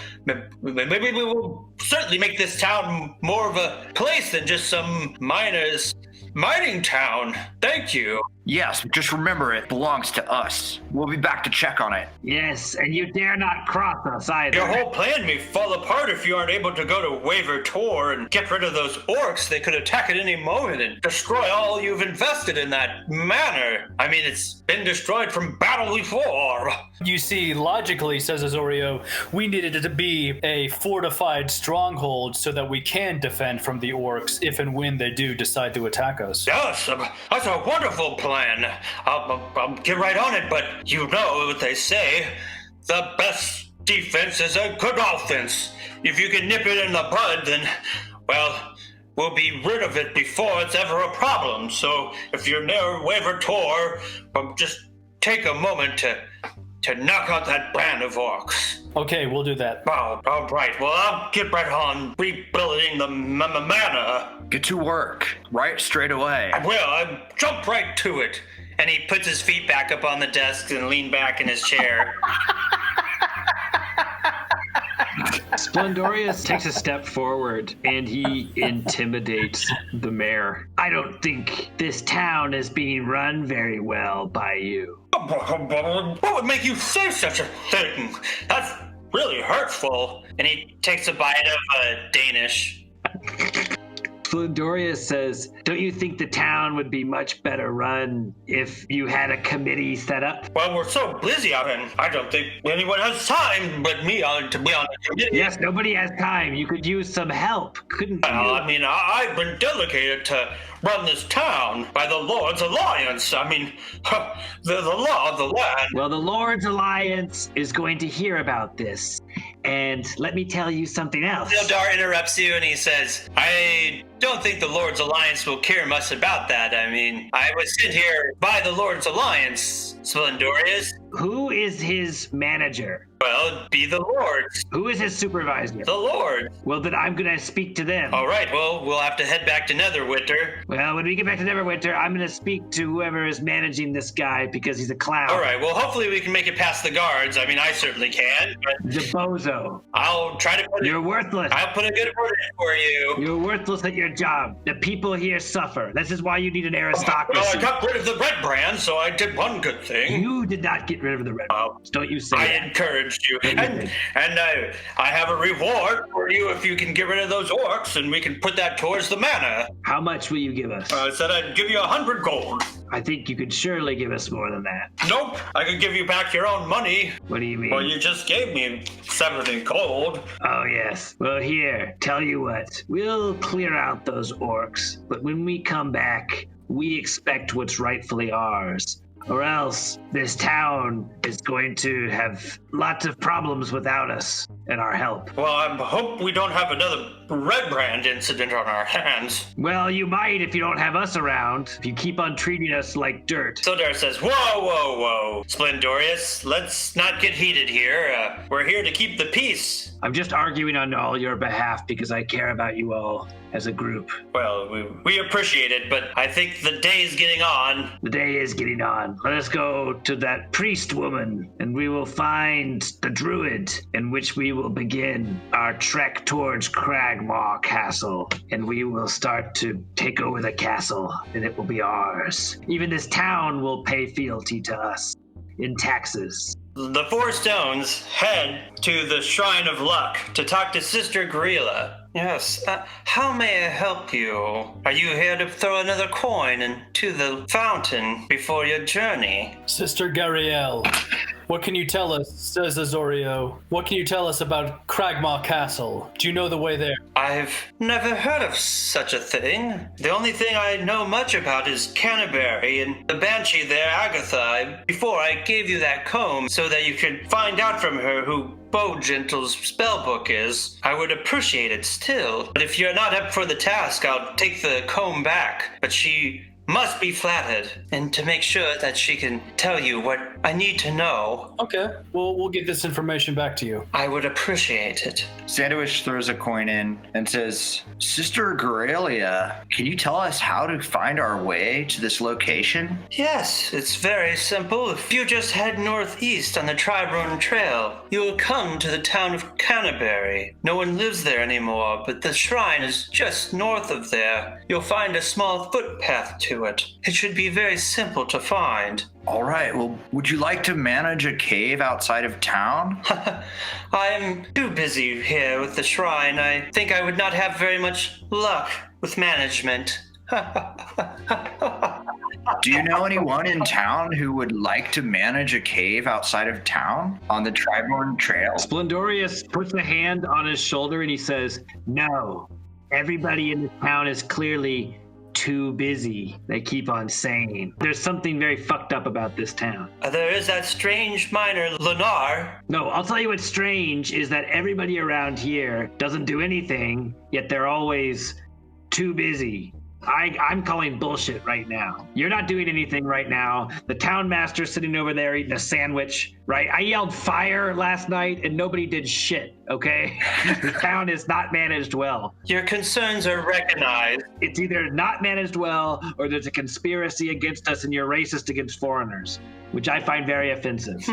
maybe we will certainly make this town more of a place than just some mining town. Thank you. Yes, just remember it belongs to us. We'll be back to check on it. Yes, and you dare not cross us either. Your whole plan may fall apart if you aren't able to go to Waver Tor and get rid of those orcs. They could attack at any moment and destroy all you've invested in that manor. I mean, it's been destroyed from battle before. You see, logically, says Azorio, we needed it to be a fortified stronghold so that we can defend from the orcs if and when they do decide to attack us. Yes, that's a wonderful plan. I'll get right on it, but you know what they say. The best defense is a good offense. If you can nip it in the bud, then, well, we'll be rid of it before it's ever a problem. So if you're near Waver Tor, just take a moment to knock out that band of orcs. Okay, we'll do that. Oh, all right. Well, I'll get right on rebuilding the manor. Get to work, right straight away. I will. I'll jump right to it. And he puts his feet back up on the desk and lean back in his chair. Splendorous takes a step forward and he intimidates the mayor. I don't think this town is being run very well by you. What would make you say such a thing? That's really hurtful. And he takes a bite of Danish. Splendorous says, don't you think the town would be much better run if you had a committee set up? Well, we're so busy out and I don't think anyone has time but me to be on the committee. Yes, nobody has time. You could use some help, couldn't you? Well, I mean, I've been delegated to run this town by the Lord's Alliance. I mean, the law of the land. Well, the Lord's Alliance is going to hear about this. And let me tell you something else. Sildar interrupts you and he says, I don't think the Lord's Alliance will care much about that. I mean, I was sent here by the Lord's Alliance, Splendorous. Who is his manager? Well, be the Lord's. Who is his supervisor? The Lord. Well, then I'm going to speak to them. All right, well, we'll have to head back to Netherwinter. Well, when we get back to Neverwinter, I'm going to speak to whoever is managing this guy because he's a clown. All right, well, hopefully we can make it past the guards. I mean, I certainly can. But The bozo. I'll try to put You're worthless. I'll put a good word in for you. You're worthless at your job. The people here suffer. This is why you need an Well, aristocracy. I got rid of the Redbrand, so I did one good thing. You did not get rid of the red. Don't you say I that. encouraged you. Yeah, you And did. I have a reward for you if you can get rid of those orcs, and we can put that towards the manor. How much will you give us? I said I'd give you 100 gold. I think you could surely give us more than that. Nope, I could give you back your own money. What do you mean? Well, you just gave me 70 gold. Oh, yes. Well, here, tell you what. We'll clear out those orcs, but when we come back, we expect what's rightfully ours. Or else, this town is going to have lots of problems without us and our help. Well, I hope we don't have another Redbrand incident on our hands. Well, you might if you don't have us around. If you keep on treating us like dirt. Sildar says, whoa. Splendorous, let's not get heated here. We're here to keep the peace. I'm just arguing on all your behalf because I care about you all as a group. Well, we appreciate it, but I think the day is getting on. The day is getting on. Let us go to that priest woman, and we will find the druid, in which we will begin our trek towards Cragmaw Castle, and we will start to take over the castle, and it will be ours. Even this town will pay fealty to us in taxes. The Four Stones head to the Shrine of Luck to talk to Sister Gorilla. Yes, how may I help you? Are you here to throw another coin into the fountain before your journey? Sister Gariel, what can you tell us, says Azorio? What can you tell us about Cragmaw Castle? Do you know the way there? I've never heard of such a thing. The only thing I know much about is Canterbury and the Banshee there, Agatha. Before I gave you that comb so that you could find out from her who Bowgentle's spellbook is, I would appreciate it still. But if you're not up for the task, I'll take the comb back. But she must be flattered, and to make sure that she can tell you what I need to know. Okay, we'll get this information back to you. I would appreciate it. Sandwich throws a coin in and says, Sister Gorelia, can you tell us how to find our way to this location? Yes, it's very simple. If you just head northeast on the Tribron Trail, you will come to the town of Canterbury. No one lives there anymore, but the shrine is just north of there. You'll find a small footpath to it. It should be very simple to find. All right, well, would you like to manage a cave outside of town? I'm too busy here with the shrine. I think I would not have very much luck with management. Do you know anyone in town who would like to manage a cave outside of town on the Triborn Trail? Splendorous puts a hand on his shoulder and he says, no, everybody in the town is clearly too busy. They keep on saying there's something very fucked up about this town. There is that strange miner, Lenar. No, I'll tell you what's strange is that everybody around here doesn't do anything, yet they're always too busy. I'm calling bullshit right now. You're not doing anything right now. The Townmaster's sitting over there eating a sandwich, right? I yelled fire last night and nobody did shit, okay? The town is not managed well. Your concerns are recognized. It's either not managed well or there's a conspiracy against us and you're racist against foreigners, which I find very offensive.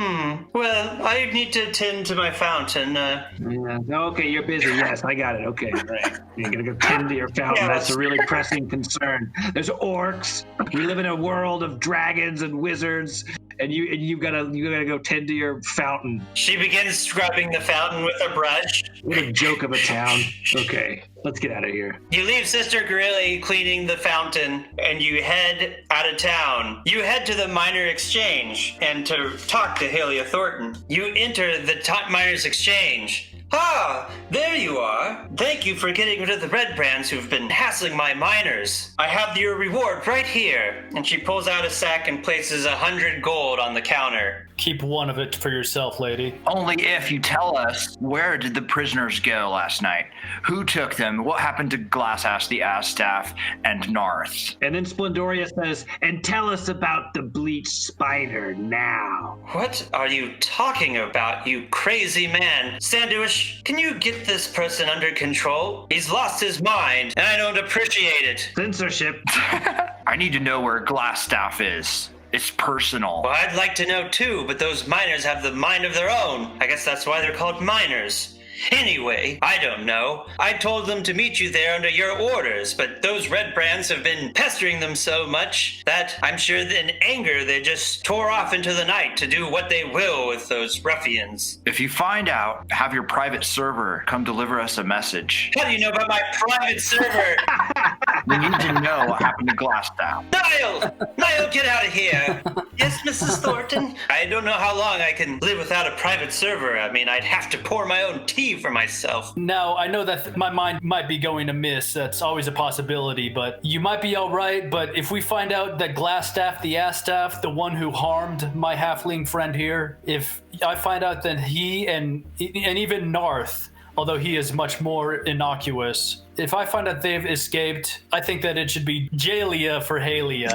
Well, I need to tend to my fountain. Yeah. Okay, you're busy. Yes, I got it. Okay, right. You're gonna go tend to your fountain. Yeah, that's a really pressing concern. There's orcs. We live in a world of dragons and wizards, and you gotta go tend to your fountain. She begins scrubbing the fountain with a brush. What a joke of a town. Okay, let's get out of here. You leave Sister Gorilla cleaning the fountain, and you head out of town. You head to the Miner Exchange and to talk to Halia Thornton. You enter the Miners Exchange. Ah, there you are. Thank you for getting rid of the Redbrands who've been hassling my miners. I have your reward right here. And she pulls out a sack and places 100 gold on the counter. Keep one of it for yourself, lady. Only if you tell us, where did the prisoners go last night? Who took them? What happened to Glasstaff, the Glasstaff and Narth? And then Splendorous says, and tell us about the bleached spider now. What are you talking about, you crazy man? Sandwich, can you get this person under control? He's lost his mind, and I don't appreciate it. Censorship. I need to know where Glasstaff is. It's personal. Well, I'd like to know too, but those miners have the mind of their own. I guess that's why they're called miners. Anyway, I don't know. I told them to meet you there under your orders, but those Redbrands have been pestering them so much that I'm sure in anger they just tore off into the night to do what they will with those ruffians. If you find out, have your private server come deliver us a message. How do you know about my private server? We need to know what happened to Glasstaff. Niall, get out of here. Yes, Mrs. Thornton? I don't know how long I can live without a private server. I mean, I'd have to pour my own tea for myself. Now, I know that my mind might be going amiss. That's always a possibility, but you might be all right. But if we find out that Glasstaff, the Glasstaff, the one who harmed my halfling friend here, if I find out that he and even Narth although he is much more innocuous. If I find that they've escaped, I think that it should be Jalia for Halia.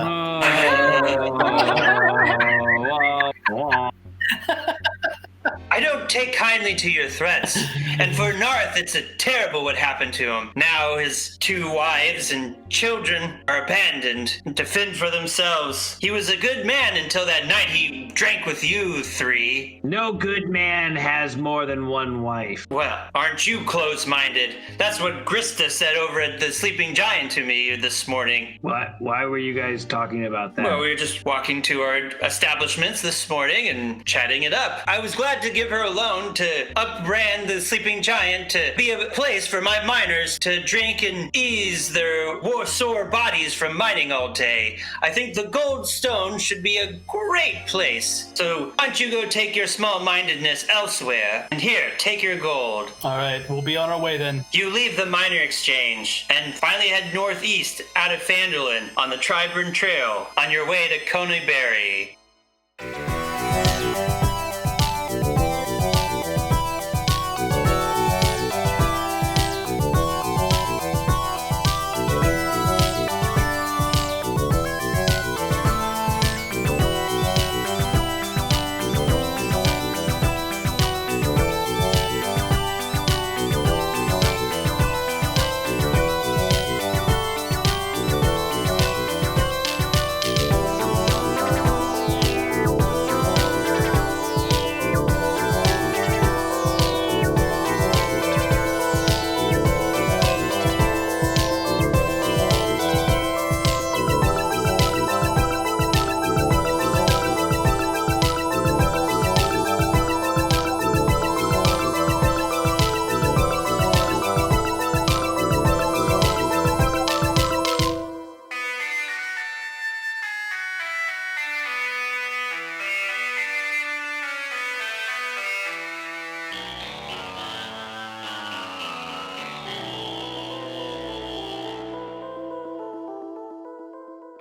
I don't take kindly to your threats. And for Narth, it's terrible what happened to him. Now his 2 wives and children are abandoned to fend for themselves. He was a good man until that night he drank with you 3. No good man has more than 1 wife. Well, aren't you close-minded? That's what Grista said over at the Sleeping Giant to me this morning. What? Why were you guys talking about that? Well, we were just walking to our establishments this morning and chatting it up. I was glad to give her a loan to upbrand the Sleeping Giant to be a place for my miners to drink and ease their sore bodies from mining all day. I think the Gold Stone should be a great place. So why don't you go take your small-mindedness elsewhere? And here, take your gold. All right, we'll be on our way then. You leave the miner exchange and finally head northeast out of Phandalin on the Redbrand Trail on your way to Coneyberry.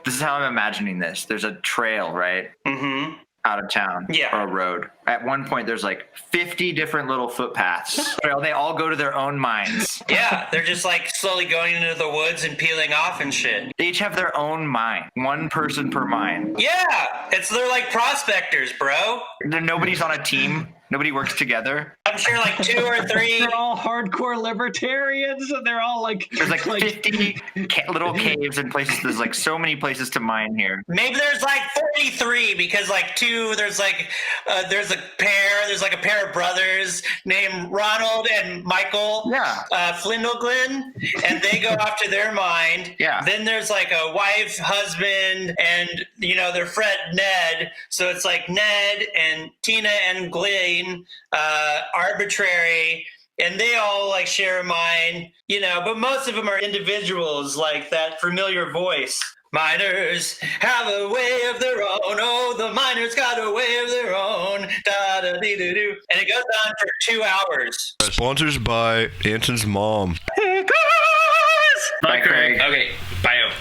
This is how I'm imagining this. There's a trail, right? Mm-hmm. Out of town. Yeah. Or a road. At one point, there's like 50 different little footpaths. They all go to their own mines. Yeah, they're just like slowly going into the woods and peeling off and shit. They each have their own mine. 1 person per mine. Yeah, they're like prospectors, bro. Nobody's on a team. Nobody works together. I'm sure like 2 or 3. They're all hardcore libertarians, and they're all like... There's like 50 little caves and places. There's like so many places to mine here. Maybe there's like 43 because like 2, there's like there's like a pair of brothers named Ronald and Michael. Yeah. Flindleglen, and they go off to their mine. Yeah. Then there's like a wife, husband, and their friend Ned. So it's like Ned and Tina and Glenn, arbitrary, and they all like share a mine, but most of them are individuals, like that familiar voice. Miners have a way of their own. Oh, the miners got a way of their own. Da da dee doo doo. And it goes on for 2 hours. Sponsored by Anton's mom. Hey guys! Bye, Craig. Okay, bye.